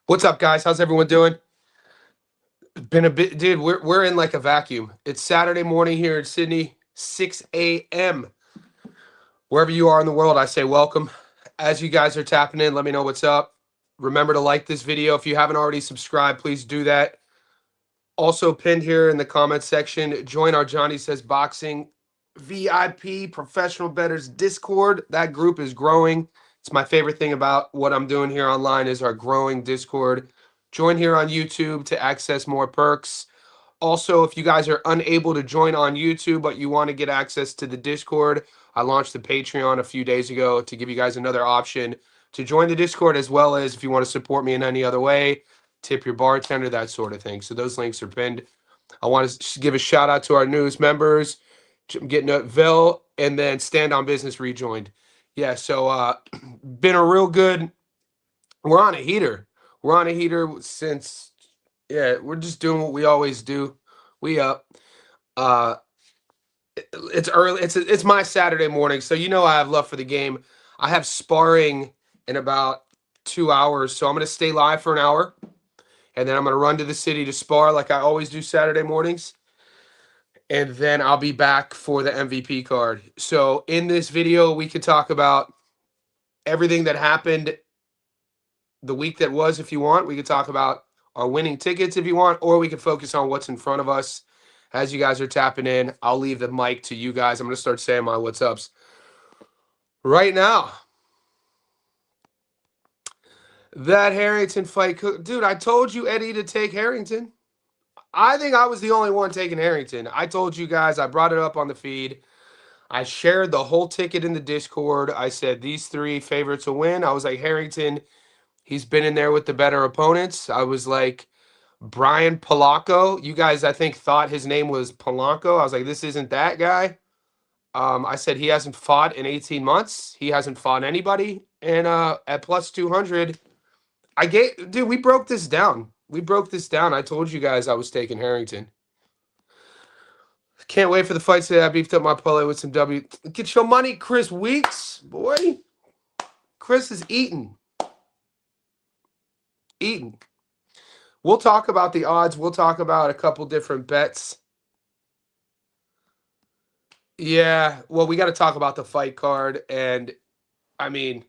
What's up, guys? How's everyone doing? Been a bit, dude. We're in like a vacuum. It's Saturday morning here in Sydney, 6 a.m. Wherever you are in the world, I say welcome. As you guys are tapping in, let me know what's up. Remember to like this video. If you haven't already subscribed, please do that. Also pinned here in the comments section, join our Johnny Says Boxing VIP Professional Bettors Discord. That group is growing. It's my favorite thing about what I'm doing here online is our growing Discord. Join here on YouTube to access more perks. Also, if you guys are unable to join on YouTube, but you want to get access to the Discord, I launched the Patreon a few days ago to give you guys another option to join the Discord, as well as if you want to support me in any other way, tip your bartender, that sort of thing. So those links are pinned. I want to give a shout out to our newest members, getting a Vil and then Stand on Business rejoined. Yeah, so been a real good. We're on a heater. We're on a heater since. Yeah, we're just doing what we always do. We up. Uh, it's early. It's my Saturday morning, so you know I have love for the game. I have sparring in about 2 hours, so I'm gonna stay live for an hour, and then I'm gonna run to the city to spar like I always do Saturday mornings, and then I'll be back for the MVP card. So in this video, we could talk about everything that happened the week that was, if you want. We could talk about our winning tickets if you want, or we could focus on what's in front of us. As you guys are tapping in, I'll leave the mic to you guys. I'm going to start saying my what's ups right now. That Harrington fight, dude, I told you, Eddie, to take Harrington. I think I was the only one taking Harrington. I told you guys, I brought it up on the feed. I shared the whole ticket in the Discord. I said these three favorites will win. I was like, Harrington, he's been in there with the better opponents. I was like, Brian Polanco. You guys, I think, thought his name was Polanco. I was like, this isn't that guy. I said he hasn't fought in 18 months. He hasn't fought anybody. And at plus 200, dude, we broke this down. We broke this down. I told you guys I was taking Harrington. Can't wait for the fights today. I beefed up my parlay with some W. Get your money, Chris Weeks, boy. Chris is eating. Eating. We'll talk about the odds. We'll talk about a couple different bets. Yeah, well, we got to talk about the fight card. And I mean,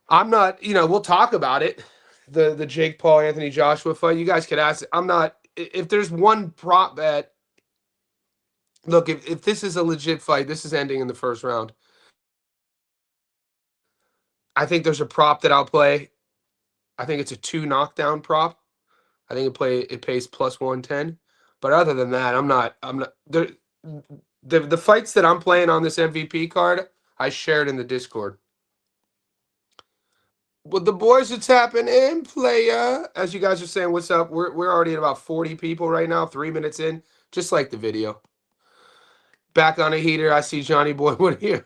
I'm not, we'll talk about it. The Jake Paul, Anthony-Joshua fight. You guys could ask. I'm not, if there's one prop bet, look, if this is a legit fight, this is ending in the first round. I think there's a prop that I'll play. I think it's a 2 knockdown prop. I think it pays plus 110. But other than that, I'm not there. The fights that I'm playing on this MVP card, I shared in the Discord. Well, the boys are tapping in, playa. As you guys are saying, what's up? We're already at about 40 people right now, 3 minutes in, just like the video. Back on a heater, I see Johnny Boy. What here?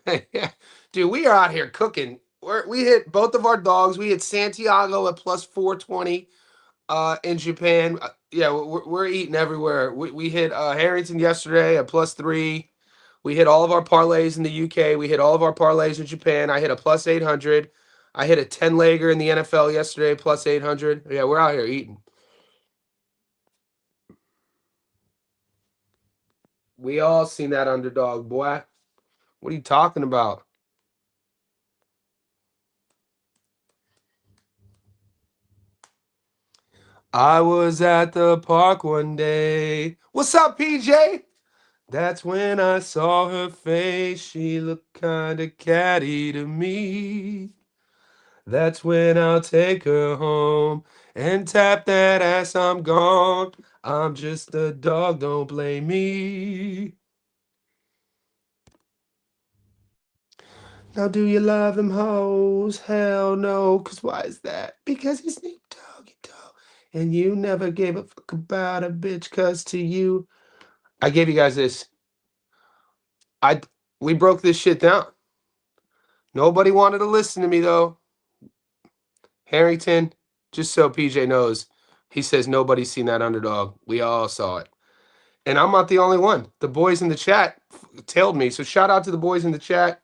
Dude, we are out here cooking. We hit both of our dogs. We hit Santiago at plus 420 in Japan. Yeah, we're eating everywhere. We hit Harrington yesterday at plus 3. We hit all of our parlays in the UK. We hit all of our parlays in Japan. I hit a plus 800. I hit a 10-legger in the NFL yesterday, plus 800. Yeah, we're out here eating. We all seen that underdog, boy. What are you talking about? I was at the park one day. What's up, PJ? That's when I saw her face. She looked kinda catty to me. That's when I'll take her home and tap that ass. I'm gone. I'm just a dog, don't blame me. Now, do you love them hoes? Hell no. Cause why is that? Because he's Snoop Doggy Dogg. And you never gave a fuck about a bitch. Cause to you, I gave you guys this. We broke this shit down. Nobody wanted to listen to me though. Harrington, just so PJ knows, he says nobody's seen that underdog. We all saw it. And I'm not the only one. The boys in the chat tailed me. So shout out to the boys in the chat.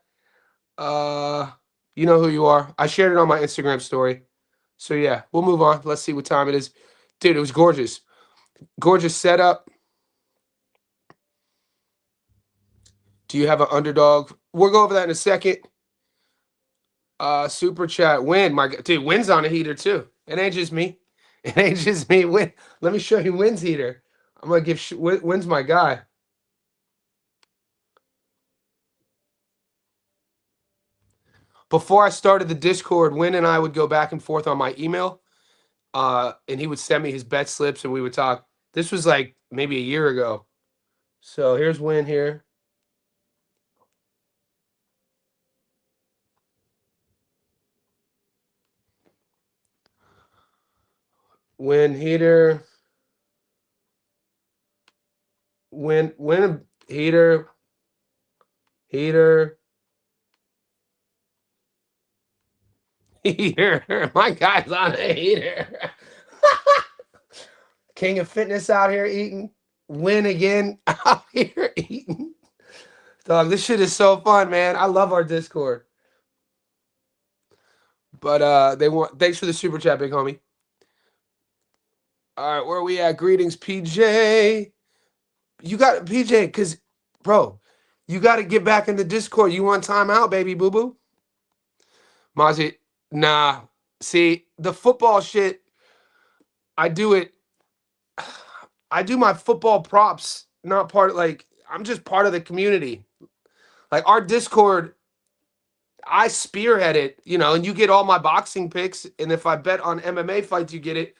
You know who you are. I shared it on my Instagram story. So yeah, we'll move on. Let's see what time it is. Dude, it was gorgeous. Gorgeous setup. Do you have an underdog? We'll go over that in a second. Super chat. Win, my dude. Win's on a heater too. It ain't just me. It ain't just me. Win. Let me show you Win's heater. I'm gonna give Win's my guy. Before I started the Discord, Win and I would go back and forth on my email. And he would send me his bet slips and we would talk. This was like maybe a year ago. So here's Win here. Win heater. Win heater. Heater. Heater. My guy's on a heater. King of fitness out here eating. Win again out here eating. Dog, this shit is so fun, man. I love our Discord. But they want thanks for the super chat, big homie. All right, where are we at? Greetings, PJ. You got PJ, because bro, you got to get back in the Discord. You want timeout, baby boo boo? Mazi, nah. See, the football shit, I do it. I do my football props, not part like I'm just part of the community. Like our Discord, I spearhead it, and you get all my boxing picks. And if I bet on MMA fights, you get it.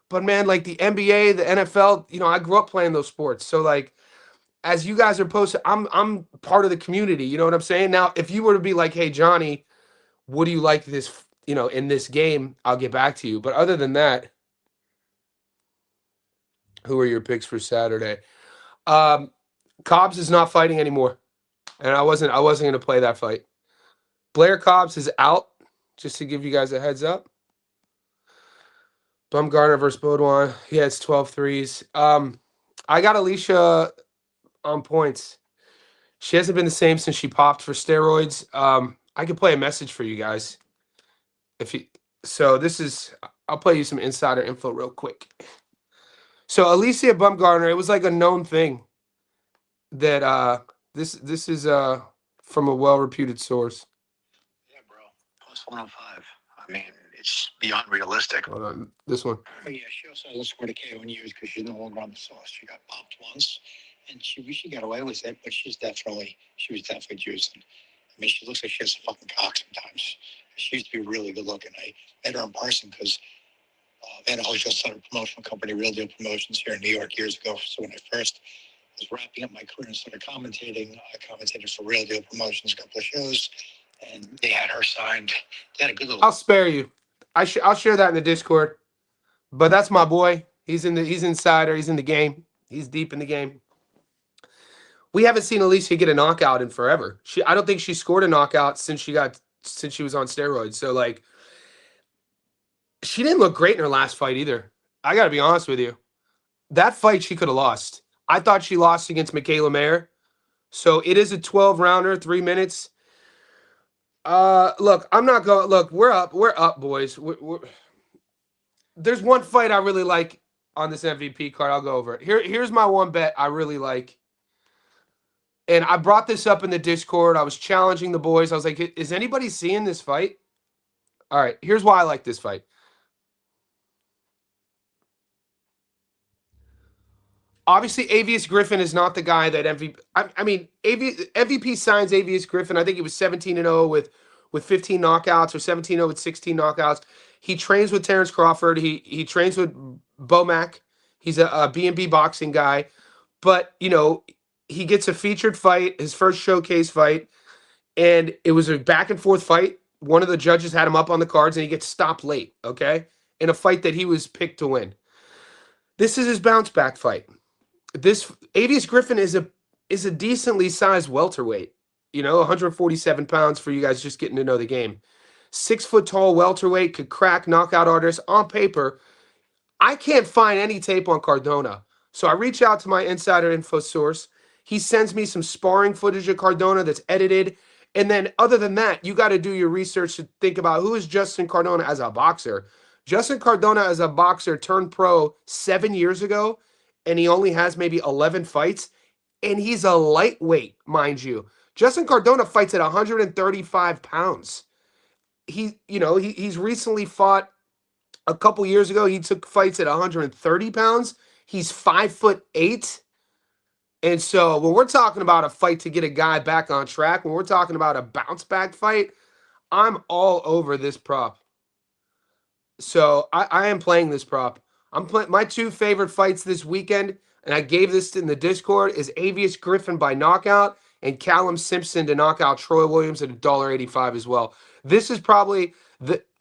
But man, like the NBA, the NFL, I grew up playing those sports. So like, as you guys are posting, I'm part of the community. You know what I'm saying? Now, if you were to be like, hey Johnny, what do you like this, in this game? I'll get back to you. But other than that, who are your picks for Saturday? Cobbs is not fighting anymore, and I wasn't going to play that fight. Blair Cobbs is out. Just to give you guys a heads up. Bumgarner versus Baudouin. He has 12 threes. I got Alicia on points. She hasn't been the same since she popped for steroids. I could play a message for you guys. I'll play you some insider info real quick. So Alicia Bumgarner, it was like a known thing that this is from a well-reputed source. Yeah, bro. Plus 105. I mean, it's beyond realistic. Hold on, this one. Oh, yeah, she also hasn't scored a KO in years because she's no longer on the sauce. She got popped once, and she got away with it, but she was definitely juicing. I mean, she looks like she has a fucking cock sometimes. She used to be really good looking. I met her in person because Van always just started a promotional company, Real Deal Promotions, here in New York years ago. So when I first was wrapping up my career and started commentating, I commentated for Real Deal Promotions, a couple of shows, and they had her signed. They had a good little. I'll spare you. I'll share that in the Discord. But that's my boy. He's insider. He's in the game. He's deep in the game. We haven't seen Alicia get a knockout in forever. I don't think she scored a knockout since she was on steroids. So like, she didn't look great in her last fight either. I got to be honest with you. That fight she could have lost. I thought she lost against Michaela Mayer. So it is a 12-rounder, 3 minutes. Look, I'm not going. Look, we're up, boys. There's one fight I really like on this MVP card. I'll go over it. Here's my one bet I really like. And I brought this up in the Discord. I was challenging the boys. I was like, is anybody seeing this fight? All right, here's why I like this fight. Obviously, Avius Griffin is not the guy that MVP. I mean, MVP signs Avius Griffin. I think he was 17-0 with 15 knockouts, or 17-0 with 16 knockouts. He trains with Terence Crawford. He trains with Bomac. He's a B&B boxing guy. But, he gets a featured fight, his first showcase fight, and it was a back-and-forth fight. One of the judges had him up on the cards, and he gets stopped late, okay, in a fight that he was picked to win. This is his bounce-back fight. This Avius Griffin is a decently sized welterweight, 147 pounds for you guys just getting to know the game. 6 foot tall welterweight, could crack knockout artists on paper. I can't find any tape on Cardona. So I reach out to my insider info source. He sends me some sparring footage of Cardona that's edited. And then other than that, you got to do your research to think about who is Justin Cardona as a boxer. Justin Cardona as a boxer turned pro 7 years ago, and he only has maybe 11 fights, and he's a lightweight, mind you. Justin Cardona fights at 135 pounds. He's recently fought a couple years ago. He took fights at 130 pounds. He's 5'8". And so when we're talking about a fight to get a guy back on track, when we're talking about a bounce back fight, I'm all over this prop. So I am playing this prop. I'm playing my two favorite fights this weekend, and I gave this in the Discord, is Avius Griffin by knockout and Callum Simpson to knock out Troy Williams at $1.85 as well. This is probably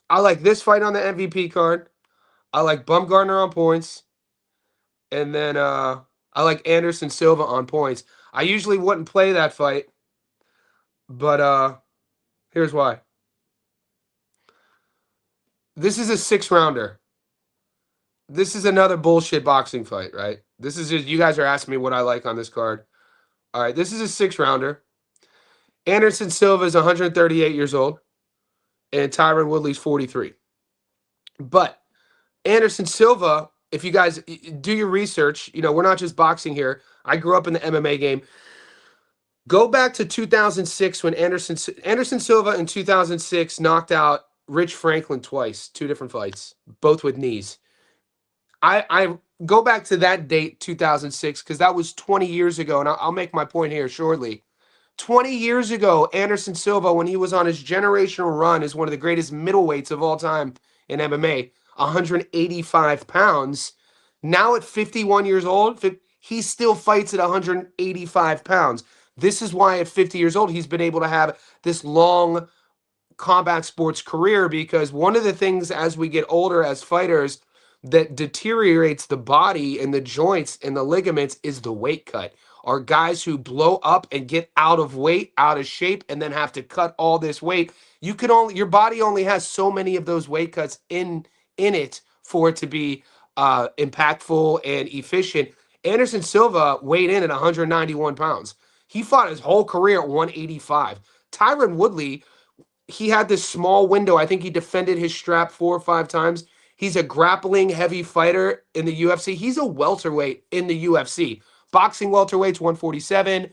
I like this fight on the MVP card. I like Bumgarner on points. And then I like Anderson Silva on points. I usually wouldn't play that fight, but here's why. This is a 6-rounder. This is another bullshit boxing fight, right? This is just, you guys are asking me what I like on this card. All right, this is a 6-rounder. Anderson Silva is 138 years old, and Tyron Woodley's 43. But Anderson Silva, if you guys do your research, we're not just boxing here. I grew up in the MMA game. Go back to 2006 when Anderson Silva in 2006 knocked out Rich Franklin twice, 2 different fights, both with knees. I go back to that date, 2006, because that was 20 years ago, and I'll make my point here shortly. 20 years ago, Anderson Silva, when he was on his generational run, is one of the greatest middleweights of all time in MMA, 185 pounds. Now at 51 years old, he still fights at 185 pounds. This is why at 50 years old, he's been able to have this long combat sports career, because one of the things as we get older as fighters that deteriorates the body and the joints and the ligaments is the weight cut. Are guys who blow up and get out of weight, out of shape, and then have to cut all this weight. Your body only has so many of those weight cuts in it for it to be impactful and efficient. Anderson Silva weighed in at 191 pounds. He fought his whole career at 185. Tyron Woodley, he had this small window. I think he defended his strap 4 or 5 times. He's a grappling heavy fighter in the UFC. He's a welterweight in the UFC. Boxing welterweight's 147.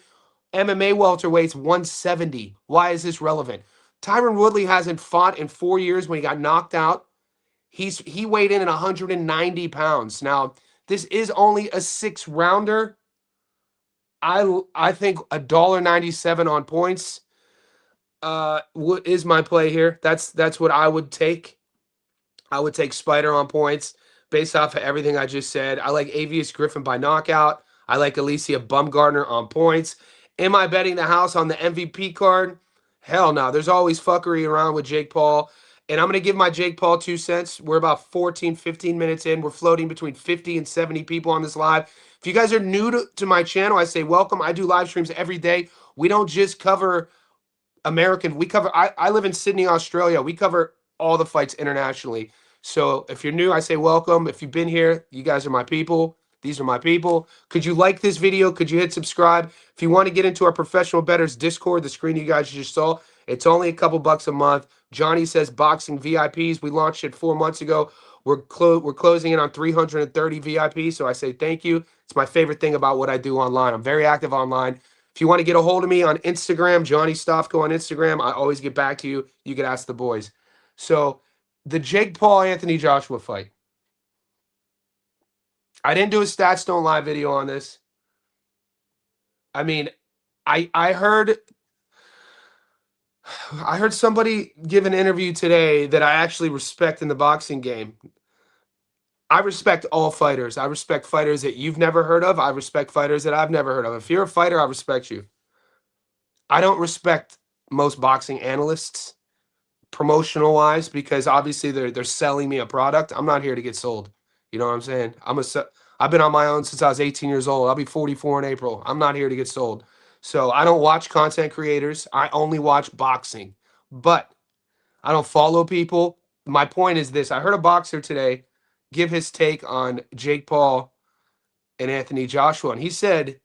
MMA welterweight's 170. Why is this relevant? Tyron Woodley hasn't fought in 4 years when he got knocked out. He weighed in at 190 pounds. Now, this is only a 6-rounder. I think $1.97 on points is my play here. That's what I would take. I would take Spider on points based off of everything I just said. I like Avius Griffin by knockout. I like Alicia Bumgarner on points. Am I betting the house on the MVP card? Hell no. There's always fuckery around with Jake Paul. And I'm going to give my Jake Paul 2 cents. We're about 14, 15 minutes in. We're floating between 50 and 70 people on this live. If you guys are new to my channel, I say welcome. I do live streams every day. We don't just cover American. I live in Sydney, Australia. We cover all the fights internationally. So if you're new, I say welcome. If you've been here, you guys are my people. These are my people. Could you like this video? Could you hit subscribe? If you want to get into our professional bettors Discord, the screen you guys just saw, it's only a couple bucks a month. Johnny says boxing VIPs. We launched it 4 months ago. We're closing in on 330 VIPs. So I say thank you. It's my favorite thing about what I do online. I'm very active online. If you want to get a hold of me on Instagram, Johnny Stofko on Instagram, I always get back to you. You can ask the boys. So the Jake Paul Anthony Joshua fight. I didn't do a Stats Don't Lie video on this. I mean, I heard somebody give an interview today that I actually respect in the boxing game. I respect all fighters. I respect fighters that you've never heard of. I respect fighters that I've never heard of. If you're a fighter, I respect you. I don't respect most boxing analysts promotional wise, because obviously they're selling me a product. I'm not here to get sold. You know what I'm saying? I've been on my own since I was 18 years old. I'll be 44 in April. I'm not here to get sold. So I don't watch content creators. I only watch boxing. But I don't follow people. My point is this. I heard a boxer today give his take on Jake Paul and Anthony Joshua, and he said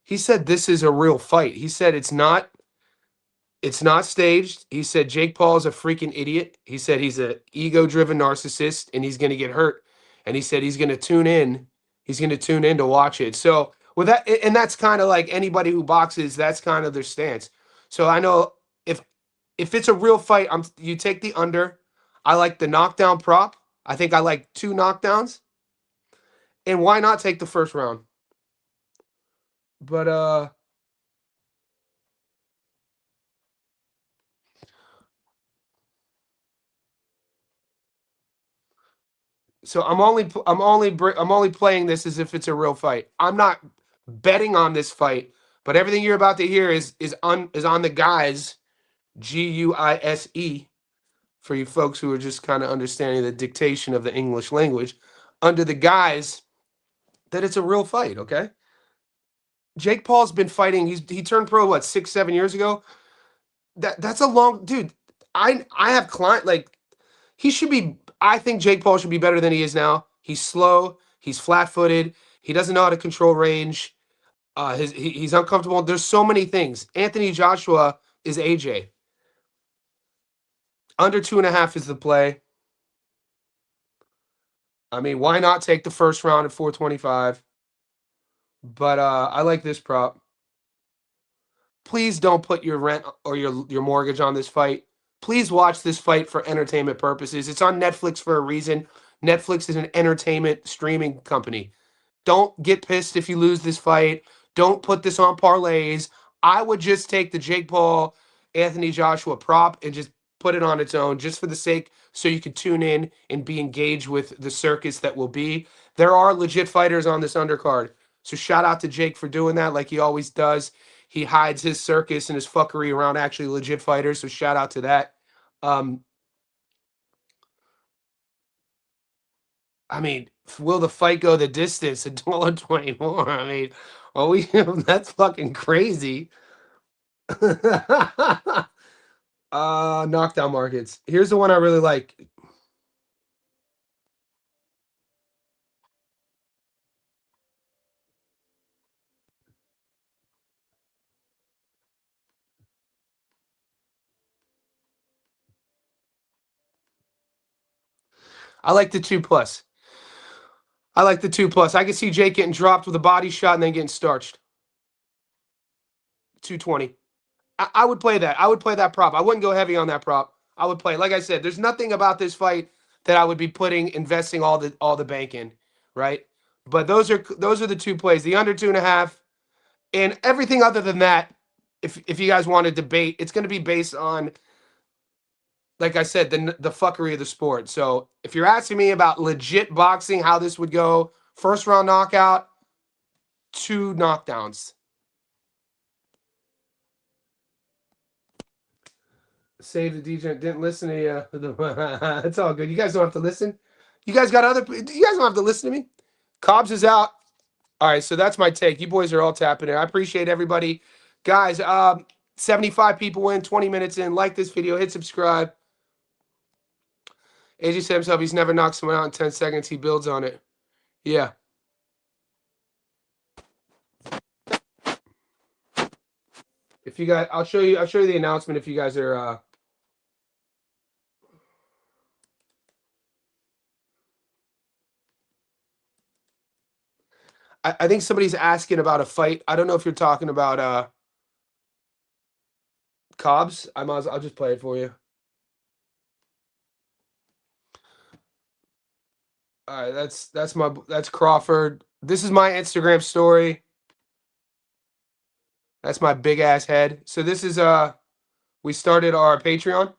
this is a real fight. He said it's not It's not staged. He said Jake Paul is a freaking idiot. He said he's an ego-driven narcissist and he's going to get hurt. And he said he's going to tune in. He's going to tune in to watch it. So with that, and that's kind of like anybody who boxes, that's kind of their stance. So I know if it's a real fight, you take the under. I like the knockdown prop. I think I like 2 knockdowns. And why not take the first round? But so I'm only playing this as if it's a real fight. I'm not betting on this fight, but everything you're about to hear is on the guys, GUISE, for you folks who are just kind of understanding the dictation of the English language, under the guise that it's a real fight, okay? Jake Paul's been fighting. He turned pro what 6-7 years ago. That's a long dude. I have client like he should be. I think Jake Paul should be better than he is now. He's slow. He's flat-footed. He doesn't know how to control range. He's uncomfortable. There's so many things. Anthony Joshua is AJ. Under 2.5 is the play. I mean, why not take the first round at 425? But I like this prop. Please don't put your rent or your mortgage on this fight. Please watch this fight for entertainment purposes. It's on Netflix for a reason. Netflix is an entertainment streaming company. Don't get pissed if you lose this fight. Don't put this on parlays. I would just take the Jake Paul, Anthony Joshua prop and just put it on its own just for the sake so you can tune in and be engaged with the circus that will be. There are legit fighters on this undercard. So shout out to Jake for doing that like he always does. He hides his circus and his fuckery around actually legit fighters. So shout out to that. I mean, will the fight go the distance at $1.24? I mean, are we? That's fucking crazy. Knockdown markets. Here's the one I really like. I like the 2+. I like the 2+. I can see Jake getting dropped with a body shot and then getting starched. 220. I would play that. I would play that prop. I wouldn't go heavy on that prop. I would play. Like I said, there's nothing about this fight that I would be investing all the bank in, right? But those are the 2 plays. The under 2.5 and everything other than that. If you guys want to debate, it's going to be based on, like I said, the fuckery of the sport. So if you're asking me about legit boxing, how this would go, first round knockout, 2 knockdowns. Save the DJ. Didn't listen to you. It's all good. You guys don't have to listen. You guys don't have to listen to me. Cobbs is out. All right, so that's my take. You boys are all tapping in. I appreciate everybody. Guys, 75 people in, 20 minutes in. Like this video, hit subscribe. AJ said himself, he's never knocked someone out in 10 seconds. He builds on it. Yeah. If you guys, I'll show you the announcement if you guys are I think somebody's asking about a fight. I don't know if you're talking about Cobbs. I'll just play it for you. All right, that's Crawford. This is my Instagram story. That's my big ass head. So this is we started our Patreon.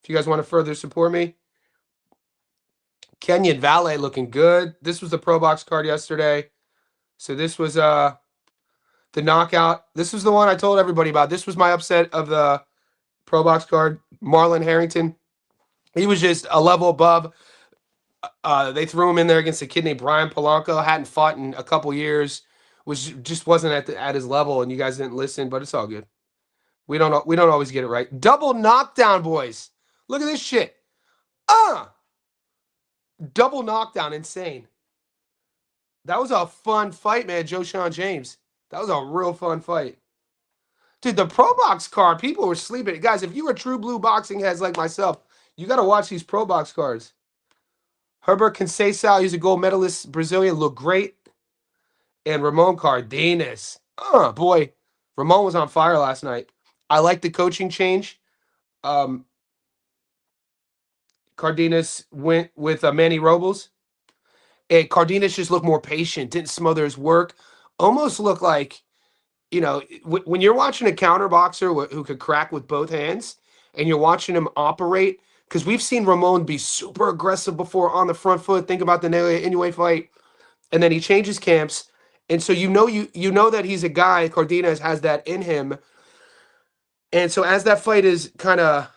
If you guys want to further support me. Kenyon Valet looking good. This was the Pro Box card yesterday. So this was the knockout. This was the one I told everybody about. This was my upset of the Pro Box card. Marlon Harrington. He was just a level above. They threw him in there against a kid named Brian Polanco. Hadn't fought in a couple years. Just wasn't at his level, and you guys didn't listen. But it's all good. We don't always get it right. Double knockdown, boys. Look at this shit. Double knockdown, insane. That was a fun fight, man. Joe Sean James. That was a real fun fight. Dude, the Pro Box card, people were sleeping. Guys, if you are true blue boxing heads like myself, you got to watch these Pro Box cards. Herbert Conceição, he's a gold medalist, Brazilian, looked great. And Ramon Cardenas. Boy, Ramon was on fire last night. I like the coaching change. Um, Cardenas went with Manny Robles. And Cardenas just looked more patient, didn't smother his work. Almost looked like, when you're watching a counter boxer who could crack with both hands and you're watching him operate, because we've seen Ramon be super aggressive before on the front foot. Think about the Inoue fight. And then he changes camps. And so you know that he's a guy, Cardenas has that in him. And so as that fight is kind of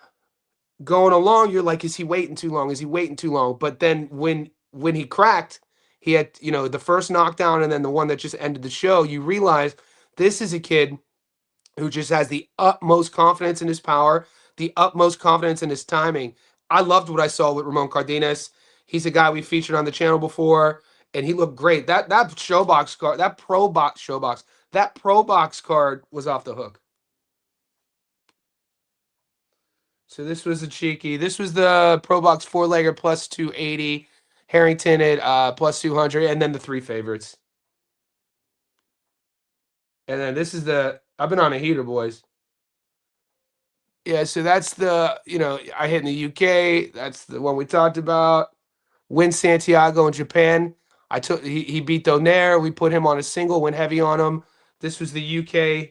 going along, you're like, is he waiting too long? Is he waiting too long? But then when he cracked, he had, the first knockdown and then the one that just ended the show, you realize this is a kid who just has the utmost confidence in his power, the utmost confidence in his timing. I loved what I saw with Ramon Cardenas. He's a guy we featured on the channel before, and he looked great. That showbox card, that pro box card was off the hook. So this was a cheeky. This was the Pro Box four-legger plus 280. Harrington at plus 200, and then the three favorites. And then this is I've been on a heater, boys. Yeah, so that's I hit in the UK. That's the one we talked about. Win Santiago in Japan. He beat Donaire. We put him on a single, went heavy on him. This was the UK.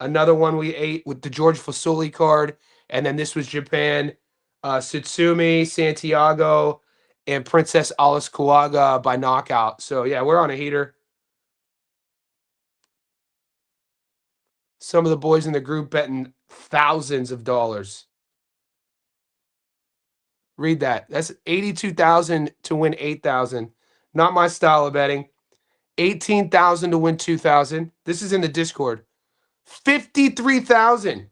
Another one we ate with the George Fasoli card. And then this was Japan. Sutsumi, Santiago, and Princess Alice Kuaga by knockout. So, yeah, we're on a heater. Some of the boys in the group betting thousands of dollars. Read that. That's 82,000 to win 8,000. Not my style of betting. 18,000 to win 2,000. This is in the Discord. 53,000.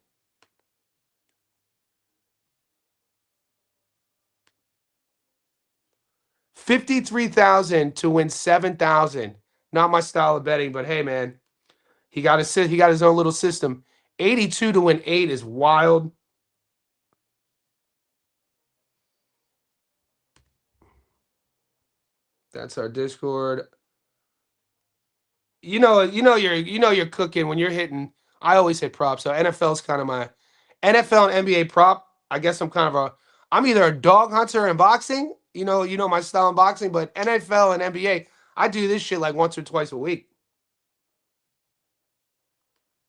53,000 to win 7,000. Not my style of betting, but hey, man, he got his own little system. 82 to win 8 is wild. That's our Discord. You're cooking when you're hitting. I always hit props. So NFL's kind of my NFL and NBA prop. I guess I'm either a dog hunter in boxing. You know my style in boxing, but NFL and NBA, I do this shit like once or twice a week.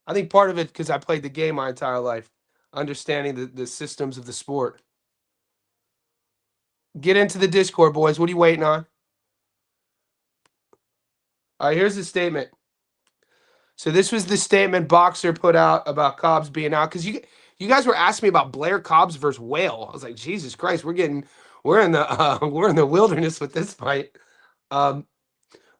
I think part of it because I played the game my entire life, understanding the systems of the sport. Get into the Discord, boys. What are you waiting on? All right, here's the statement. So this was the statement Boxer put out about Cobbs being out, because you guys were asking me about Blair Cobbs versus Whale. I was like, Jesus Christ, we're in the wilderness with this fight.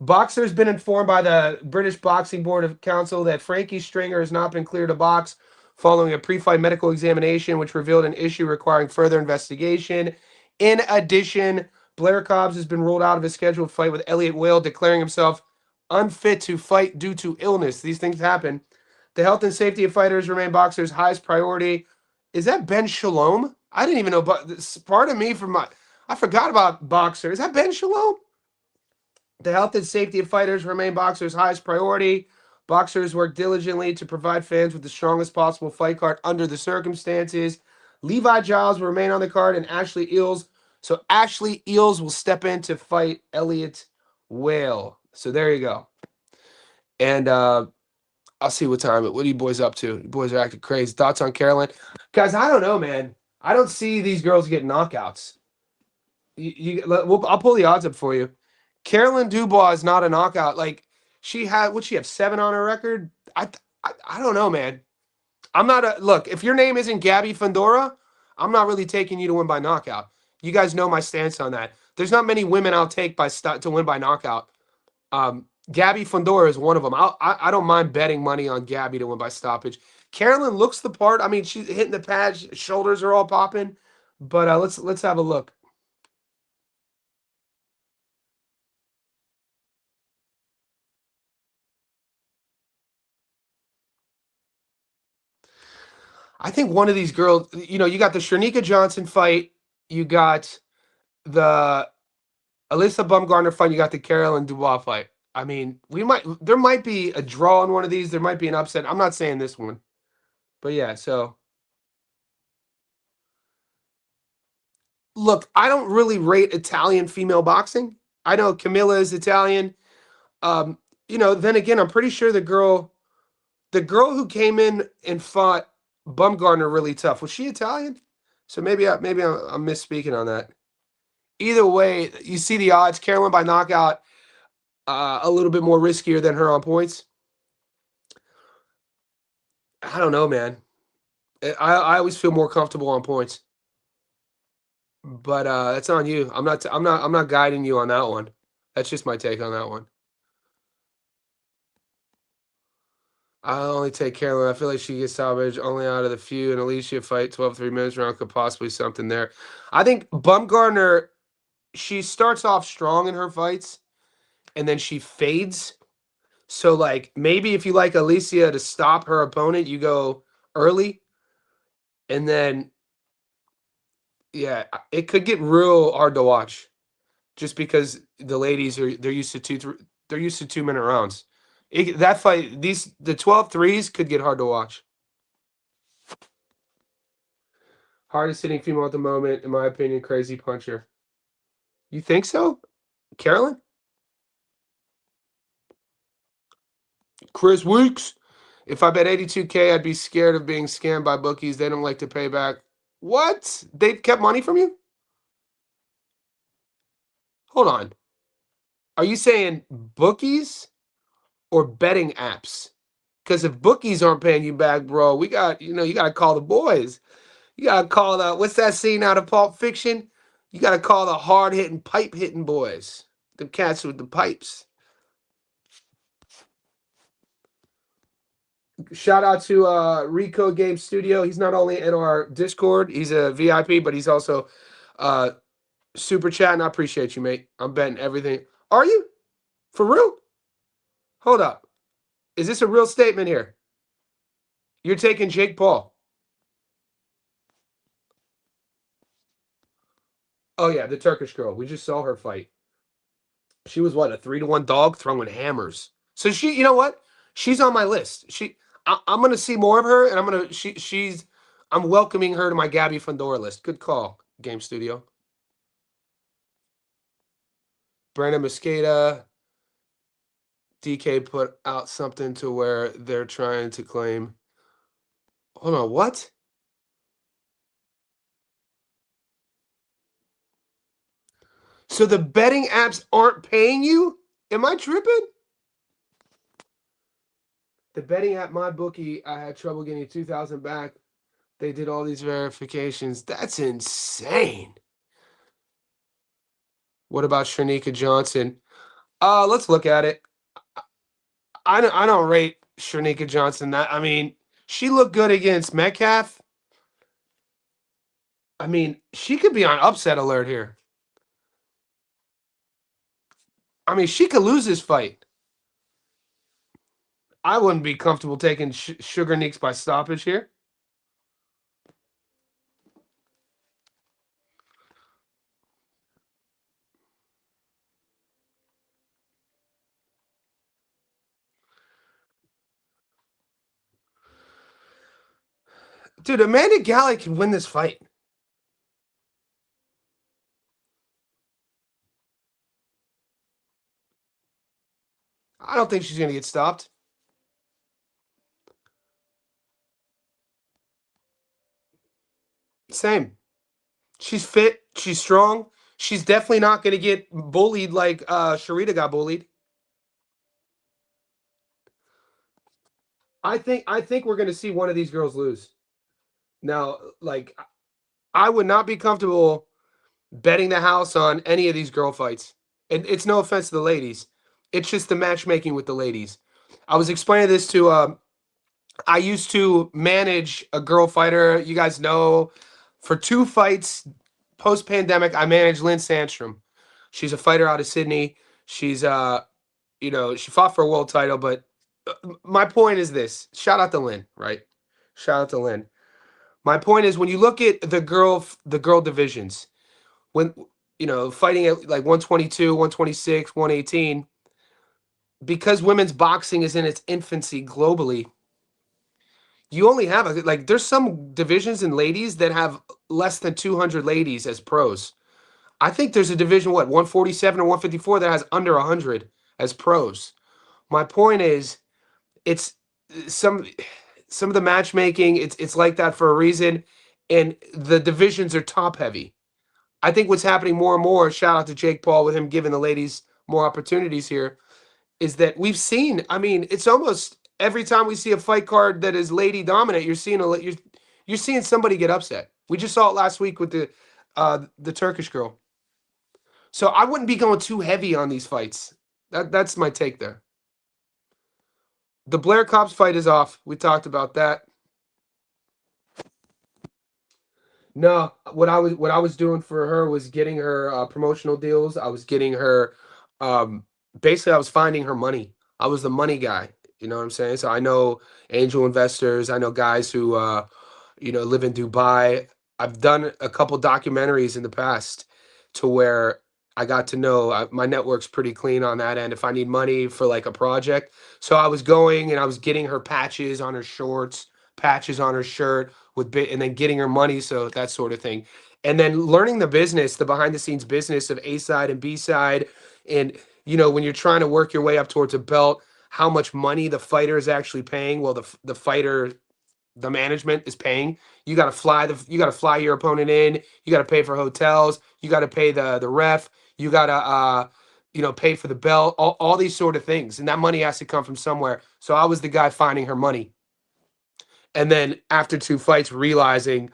Boxer has been informed by the British Boxing Board of Council that Frankie Stringer has not been cleared to box following a pre-fight medical examination, which revealed an issue requiring further investigation. In addition, Blair Cobbs has been ruled out of his scheduled fight with Elliot Whale, declaring himself unfit to fight due to illness. These things happen. The health and safety of fighters remain Boxer's highest priority. Is that Ben Shalom? I didn't even know, but part of me I forgot about Boxer. Is that Ben Shalom? The health and safety of fighters remain Boxer's highest priority. Boxers work diligently to provide fans with the strongest possible fight card under the circumstances. Levi Giles will remain on the card, and Ashley Eels. So Ashley Eels will step in to fight Elliot Whale. So there you go. And I'll see what time. What are you boys up to? You boys are acting crazy. Thoughts on Carolyn? Guys, I don't know, man. I don't see these girls getting knockouts. I'll pull the odds up for you. Carolyn Dubois is not a knockout. Like, would she have 7 on her record? I don't know, man. I'm not look, if your name isn't Gabby Fundora, I'm not really taking you to win by knockout. You guys know my stance on that. There's not many women I'll take to win by knockout. Gabby Fundora is one of them. I don't mind betting money on Gabby to win by stoppage. Carolyn looks the part. I mean, she's hitting the pad, shoulders are all popping. But let's have a look. I think one of these girls, you got the Shernika Johnson fight, you got the Alyssa Bumgarner fight, you got the Carolyn Dubois fight. I mean, there might be a draw in one of these. There might be an upset. I'm not saying this one, but yeah. So look, I don't really rate Italian female boxing. I know Camilla is Italian. Um, then again, I'm pretty sure the girl who came in and fought Bumgarner really tough, was she Italian? So maybe I'm misspeaking on that. Either way, you see the odds. Carolyn by knockout, a little bit more riskier than her on points. I don't know, man. I always feel more comfortable on points, but that's on you. I'm not guiding you on that one. That's just my take on that one. I'll only take Carolyn. I feel like she gets salvaged only out of the few. And Alicia fight 12 3 minutes round could possibly something there. I think Bumgarner, she starts off strong in her fights and then she fades. So like maybe if you like Alicia to stop her opponent, you go early. And then yeah, it could get real hard to watch just because the ladies they're used to they're used to 2 minute rounds. That fight, the 12 threes could get hard to watch. Hardest hitting female at the moment, in my opinion, Crazy Puncher. You think so, Carolyn? Chris Weeks. If I bet 82K, I'd be scared of being scammed by bookies. They don't like to pay back. What? They kept money from you? Hold on. Are you saying bookies or betting apps? Because if bookies aren't paying you back, bro, you got to call the boys. You got to call what's that scene out of Pulp Fiction? You got to call the hard hitting, pipe hitting boys. The cats with the pipes. Shout out to Rico Game Studio. He's not only in our Discord, he's a VIP, but he's also super chatting. I appreciate you, mate. I'm betting everything. Are you? For real? Hold up. Is this a real statement here? You're taking Jake Paul. Oh, yeah, the Turkish girl. We just saw her fight. She was what, a 3-1 dog throwing hammers. So you know what? She's on my list. I'm gonna see more of her, and I'm welcoming her to my Gabby Fundora list. Good call, Game Studio. Brandon Mosqueda, DK put out something to where they're trying to claim. Hold on, what? So the betting apps aren't paying you? Am I tripping? The betting app MyBookie, I had trouble getting 2,000 back. They did all these verifications. That's insane. What about Shernika Johnson? Let's look at it. I don't rate Shernika Johnson. I mean, she looked good against Metcalf. I mean, she could be on upset alert here. I mean, she could lose this fight. I wouldn't be comfortable taking Sugar Neeks by stoppage here. Dude, Amanda Galley can win this fight. I don't think she's going to get stopped. Same. She's fit. She's strong. She's definitely not going to get bullied like Sharita got bullied. I think we're going to see one of these girls lose. Now, like, I would not be comfortable betting the house on any of these girl fights. And it's no offense to the ladies. It's just the matchmaking with the ladies. I was explaining this to I used to manage a girl fighter. You guys know, for 2 fights post pandemic, I managed Lynn Sandstrom. She's a fighter out of Sydney. She's she fought for a world title. But my point is this: shout out to Lynn, right? Shout out to Lynn. My point is, when you look at the girl divisions, when fighting at like 122, 126, 118, because women's boxing is in its infancy globally, you only have like there's some divisions in ladies that have less than 200 ladies as pros. I think there's a division, what, 147 or 154, that has under 100 as pros. My point is, it's some some of the matchmaking, it's like that for a reason, and the divisions are top heavy. I think what's happening more and more, shout out to Jake Paul with him giving the ladies more opportunities here, is that we've seen, I mean, it's almost every time we see a fight card that is lady dominant, you're seeing somebody get upset. We just saw it last week with the Turkish girl. So I wouldn't be going too heavy on these fights. That's my take there. The Blair Cobbs fight is off. We talked about that. No, what I was doing for her was getting her promotional deals. I was getting her, um, basically I was finding her money. I was the money guy. You know what I'm saying? So I know angel investors. I know guys who live in Dubai. I've done a couple documentaries in the past to where I got to know my network's pretty clean on that end. If I need money for like a project, so I was going and I was getting her patches on her shorts, patches on her shirt with bit, and then getting her money, so that sort of thing, and then learning the business, the behind the scenes business of A side and B side, and when you're trying to work your way up towards a belt, how much money the fighter is actually paying. Well, the fighter, the management is paying. You got to fly your opponent in. You got to pay for hotels. You got to pay the ref. You got to pay for the belt. All these sort of things, and that money has to come from somewhere. So I was the guy finding her money, and then after two fights, realizing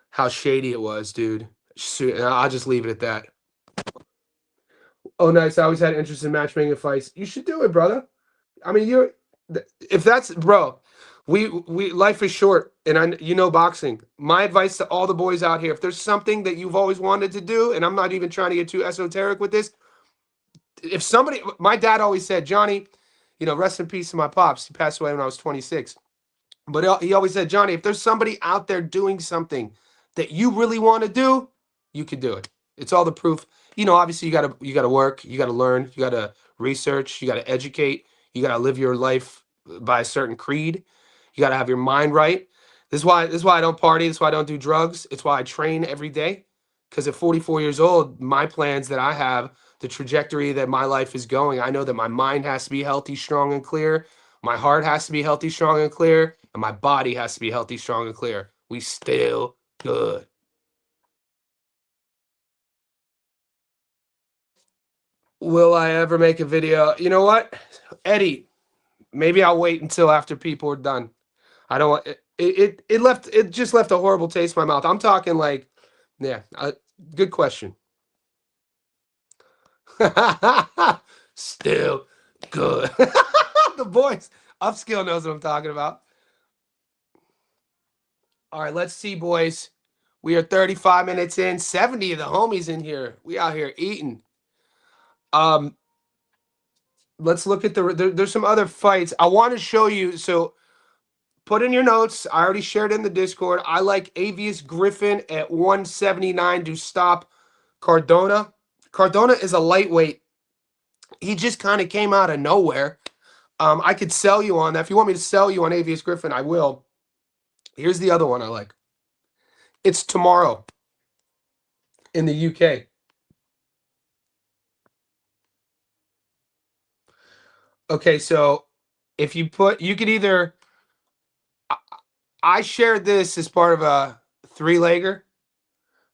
how shady it was, dude. I'll just leave it at that. Oh, nice. I always had interest in matchmaking fights. You should do it, brother. I mean, if that's, bro, we life is short, and boxing. My advice to all the boys out here: if there's something that you've always wanted to do, and I'm not even trying to get too esoteric with this, if somebody, my dad always said, Johnny, rest in peace to my pops. He passed away when I was 26. But he always said, Johnny, if there's somebody out there doing something that you really want to do, you can do it. It's all the proof. Obviously you gotta work, you gotta learn, you gotta research, you gotta educate, you gotta live your life by a certain creed. You gotta have your mind right. This is why I don't party. This is why I don't do drugs. It's why I train every day. Because at 44 years old, my plans that I have, the trajectory that my life is going, I know that my mind has to be healthy, strong, and clear. My heart has to be healthy, strong, and clear, and my body has to be healthy, strong, and clear. We still good. Will I ever make a video? You know what, Eddie? Maybe I'll wait until after people are done. I don't want it just left a horrible taste in my mouth. I'm talking like, yeah, good question. Still good. The boys upskill knows what I'm talking about. All right, let's see, boys. We are 35 minutes in, 70 of the homies in here. We out here eating. Um, let's look at there's some other fights. I want to show you. So put in your notes. I already shared in the Discord. I like Avius Griffin at 179 to stop Cardona. Cardona is a lightweight. He just kind of came out of nowhere. I could sell you on that. If you want me to sell you on Avius Griffin, I will. Here's the other one I like. It's tomorrow in the UK. Okay, so if you could either, I shared this as part of a three-legger.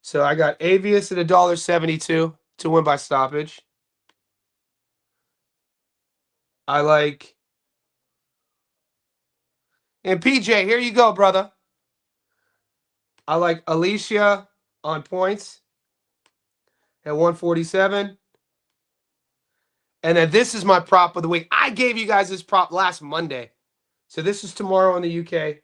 So I got Avius at $1.72 to win by stoppage. I like, and PJ, here you go, brother. I like Alicia on points at 147. And then this is my prop of the week. I gave you guys this prop last Monday. So this is tomorrow in the UK.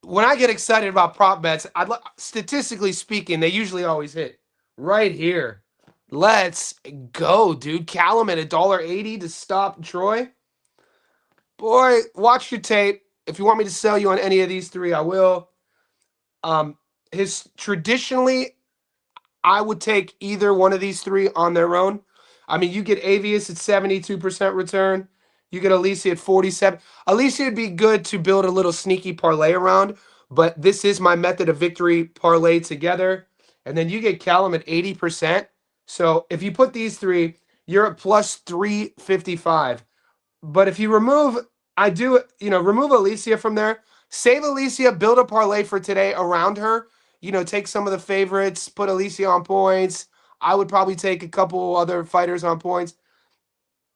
When I get excited about prop bets, statistically speaking, they usually always hit right here. Let's go, dude. Callum at $1.80 to stop Troy. Boy, watch your tape. If you want me to sell you on any of these three, I will. Um, his traditionally, I would take either one of these three on their own. I mean, you get Avius at 72% return. You get Alicia at 47. Alicia would be good to build a little sneaky parlay around, but this is my method of victory parlay together. And then you get Callum at 80%. So if you put these three, you're at plus 355. But if you remove, remove Alicia from there, save Alicia, build a parlay for today around her. Take some of the favorites, put Alicia on points. I would probably take a couple other fighters on points.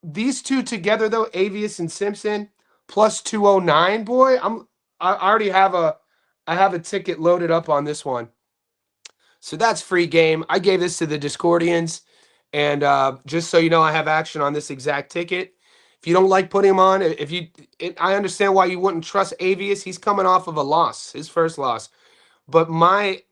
These two together, though, Avius and Simpson, plus 209. Boy, I already have a ticket loaded up on this one. So that's free game. I gave this to the Discordians. And just so you know, I have action on this exact ticket. If you don't like putting him on, I understand why you wouldn't trust Avius. He's coming off of a loss, his first loss. But my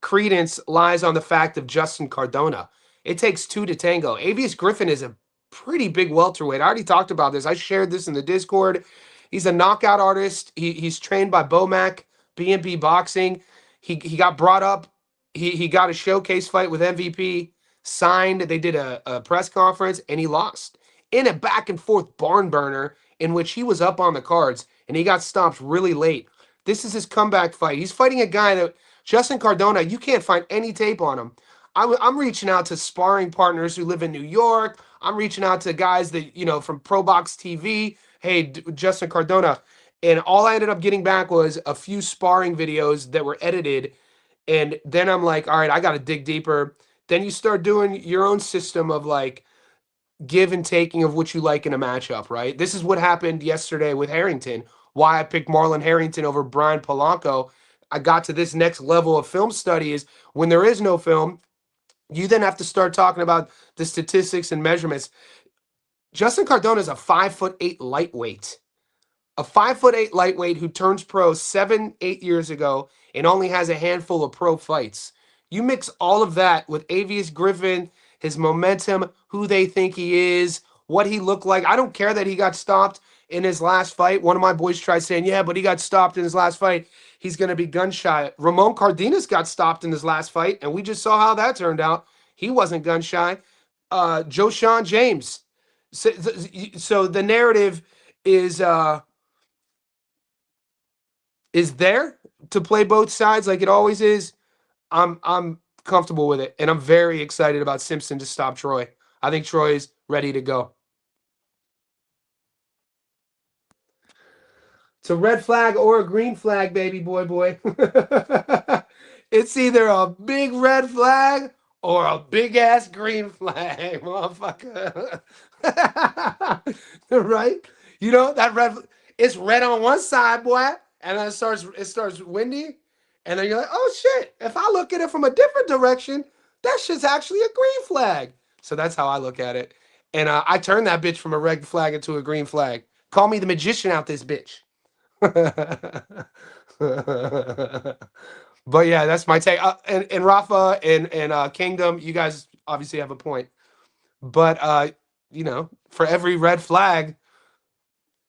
credence lies on the fact of Justin Cardona. It takes two to tango. Avius Griffin is a pretty big welterweight. I already talked about this. I shared this in the Discord. He's a knockout artist. He's trained by Bomac, B&B Boxing. He got brought up. He got a showcase fight with MVP, signed. They did a press conference, and he lost in a back and forth barn burner in which he was up on the cards, and he got stopped really late. This is his comeback fight. He's fighting a guy that Justin Cardona, you can't find any tape on him. I'm reaching out to sparring partners who live in New York. I'm reaching out to guys that, from Pro Box TV. Hey, Justin Cardona. And all I ended up getting back was a few sparring videos that were edited. And then I'm like, all right, I got to dig deeper. Then you start doing your own system of like give and taking of what you like in a matchup, right? This is what happened yesterday with Harrington. Why I picked Marlon Harrington over Brian Polanco. I got to this next level of film study is when there is no film, you then have to start talking about the statistics and measurements. Justin Cardona is a 5'8" lightweight. A 5'8" lightweight who turns pro 7-8 years ago and only has a handful of pro fights. You mix all of that with Avius Griffin, his momentum, who they think he is, what he looked like. I don't care that he got stopped in his last fight. One of my boys tried saying, yeah, but he got stopped in his last fight. He's going to be gun shy. Ramon Cardenas got stopped in his last fight, and we just saw how that turned out. He wasn't gun shy. Joe Sean James. So the narrative is there to play both sides like it always is. I'm comfortable with it, and I'm very excited about Simpson to stop Troy. I think Troy is ready to go. It's a red flag or a green flag, baby boy. It's either a big red flag or a big ass green flag, motherfucker. Right? That red. It's red on one side, boy, and then it starts windy, and then you're like, oh shit! If I look at it from a different direction, that shit's actually a green flag. So that's how I look at it, and I turn that bitch from a red flag into a green flag. Call me the magician out this bitch. But yeah, that's my take. And Rafa and Kingdom, you guys obviously have a point. But for every red flag,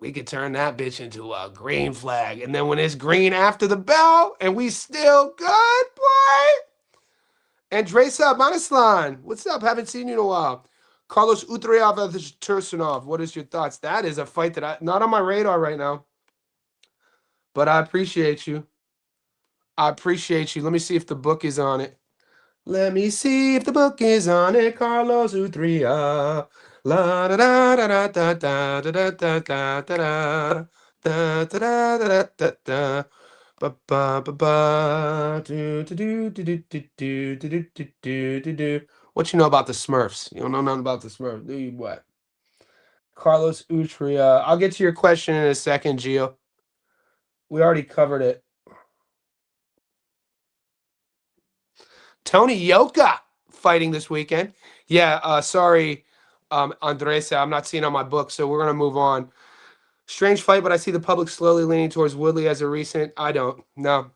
we could turn that bitch into a green flag. And then when it's green after the bell, and we still good, boy. Andresa Manislan, what's up? Haven't seen you in a while. Carlos Utreov versus Tursunov. What is your thoughts? That is a fight that not on my radar right now. But I appreciate you. Let me see if the book is on it. Let me see if the book is on it. Carlos Utria. La da da da da da da da da da da da da da da da da. Ba ba ba ba. Do do do do do do do do do do do. What you know about the Smurfs? You don't know nothing about the Smurfs, do you? What? Carlos Utria. I'll get to your question in a second, Gio. We already covered it. Tony Yoka fighting this weekend. Yeah, sorry, Andresa, I'm not seeing on my book, so we're going to move on. Strange fight, but I see the public slowly leaning towards Woodley as a recent. I don't. No.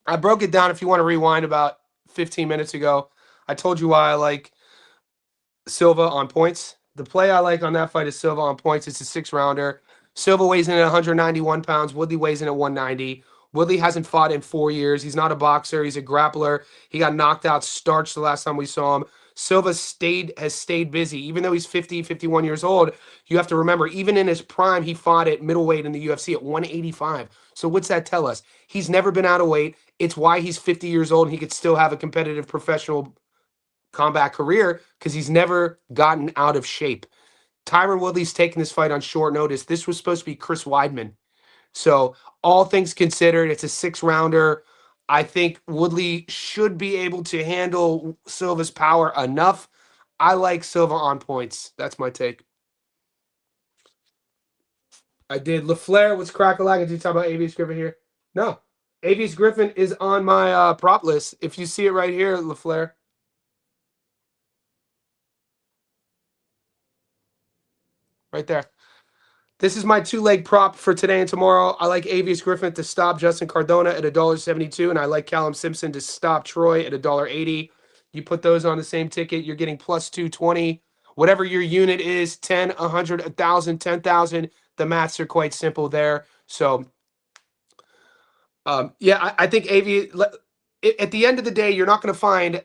I broke it down if you want to rewind about 15 minutes ago. I told you why I like Silva on points. The play I like on that fight is Silva on points. It's a 6-rounder. Silva weighs in at 191 pounds. Woodley weighs in at 190. Woodley hasn't fought in 4 years. He's not a boxer. He's a grappler. He got knocked out, starched the last time we saw him. Silva has stayed busy. Even though he's 50, 51 years old, you have to remember, even in his prime, he fought at middleweight in the UFC at 185. So what's that tell us? He's never been out of weight. It's why he's 50 years old and he could still have a competitive professional combat career because he's never gotten out of shape. Tyron Woodley's taking this fight on short notice. This was supposed to be Chris Weidman. So, all things considered, it's a 6-rounder. I think Woodley should be able to handle Silva's power enough. I like Silva on points. That's my take. I did. LaFleur was crack-a-lack. Did you talk about Avius Griffin here? No. Avius Griffin is on my prop list. If you see it right here, LaFleur. Right there. This is my 2-leg prop for today and tomorrow. I like Avius Griffin to stop Justin Cardona at $1.72, and I like Callum Simpson to stop Troy at $1.80. You put those on the same ticket, you're getting plus 220. Whatever your unit is, 10, 100, 1,000, 10,000. The maths are quite simple there. So, yeah, I think Avius, at the end of the day, you're not going to find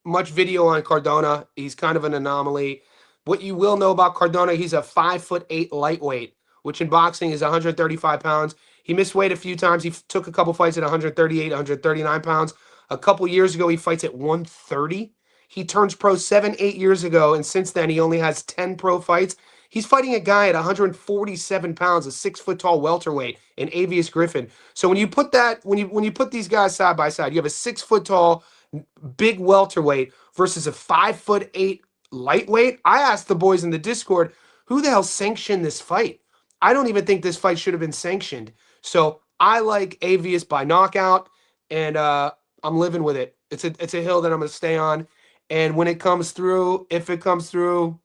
much video on Cardona. He's kind of an anomaly. What you will know about Cardona, he's a 5'8" lightweight, which in boxing is 135 pounds. He missed weight a few times. He took a couple fights at 138, 139 pounds. A couple years ago, he fights at 130. He turns pro 7, 8 years ago, and since then, he only has 10 pro fights. He's fighting a guy at 147 pounds, a 6-foot tall welterweight, in Avius Griffin. So when you put that, when you put these guys side by side, you have a 6-foot tall big welterweight versus a 5'8" lightweight. I asked the boys in the Discord, who the hell sanctioned this fight? I don't even think this fight should have been sanctioned. So I like Avius by knockout, and I'm living with it. It's a hill that I'm going to stay on. And when it comes through, if it comes through,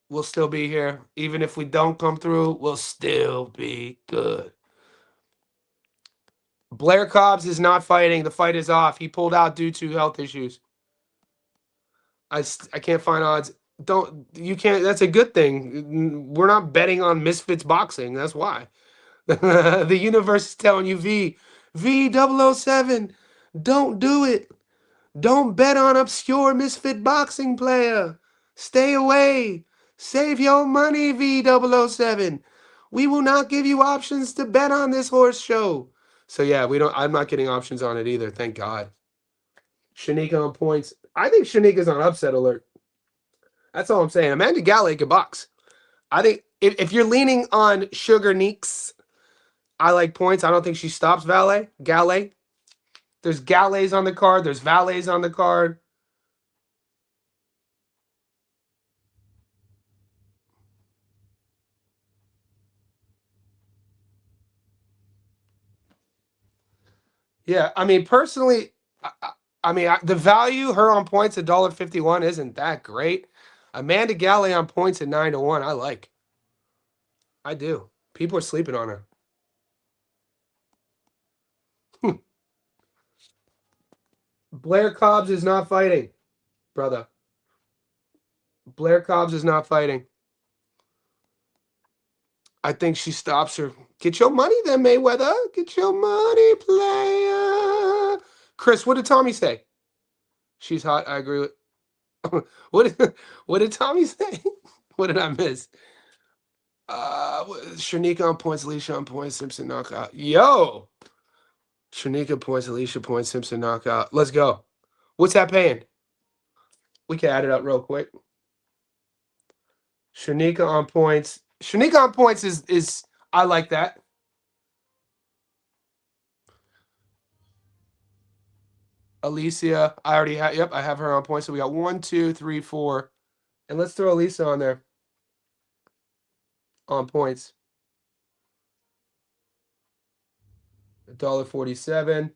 we'll still be here. Even if we don't come through, we'll still be good. Blair Cobbs is not fighting. The fight is off. He pulled out due to health issues. I can't find odds. You can't. That's a good thing. We're not betting on Misfits boxing. That's why. The universe is telling you V007. Don't do it. Don't bet on obscure Misfit boxing player. Stay away. Save your money, V007. We will not give you options to bet on this horse show. So yeah, I'm not getting options on it either. Thank God. Shanika on points. I think Shanika's on upset alert. That's all I'm saying. Amanda Galley can box. I think if you're leaning on Sugar Neeks, I like points. I don't think she stops Galley. There's Galleys on the card. There's Valets on the card. Yeah, I mean, personally, the value her on points at $1.51 isn't that great. Amanda Galley on points at 9-1. I like. I do. People are sleeping on her. Blair Cobbs is not fighting, brother. Blair Cobbs is not fighting. I think she stops her. Get your money then, Mayweather. Get your money, player. Chris, what did Tommy say? She's hot. I agree with. What did Tommy say? What did I miss? Shanika on points, Alicia on points, Simpson knockout. Yo! Shanika points, Alicia points, Simpson knockout. Let's go. What's that paying? We can add it up real quick. Shanika on points. Shanika on points is I like that. Alicia, I already have. Yep, I have her on points. So we got 1, 2, 3, 4, and let's throw Alicia on there on points. $1.47.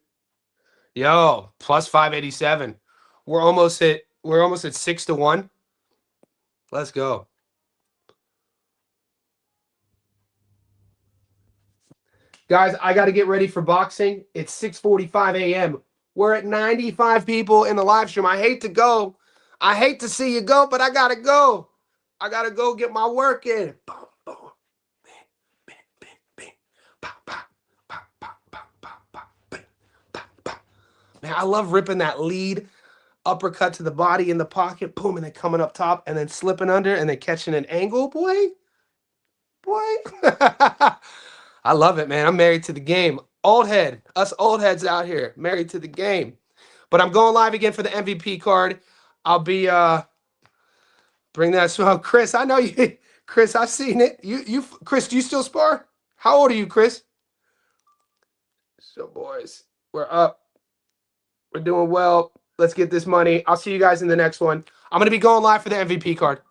Yo, plus 587. We're almost at 6-1. Let's go. Guys, I got to get ready for boxing. It's 6:45 a.m. We're at 95 people in the live stream. I hate to go. I hate to see you go, but I gotta go. I gotta go get my work in. Boom, boom. Bing, bing, bing. Pow, pow, pow, pow, pow, pow, pow, bing, pow, pow. Man, I love ripping that lead uppercut to the body in the pocket, boom, and then coming up top and then slipping under and then catching an angle, boy. I love it, man. I'm married to the game. Old head, us old heads out here, married to the game. But I'm going live again for the MVP card. I'll be bring that smile. Chris, I know you. Chris, I've seen it. Chris, do you still spar? How old are you, Chris? So, boys, we're up. We're doing well. Let's get this money. I'll see you guys in the next one. I'm going to be going live for the MVP card.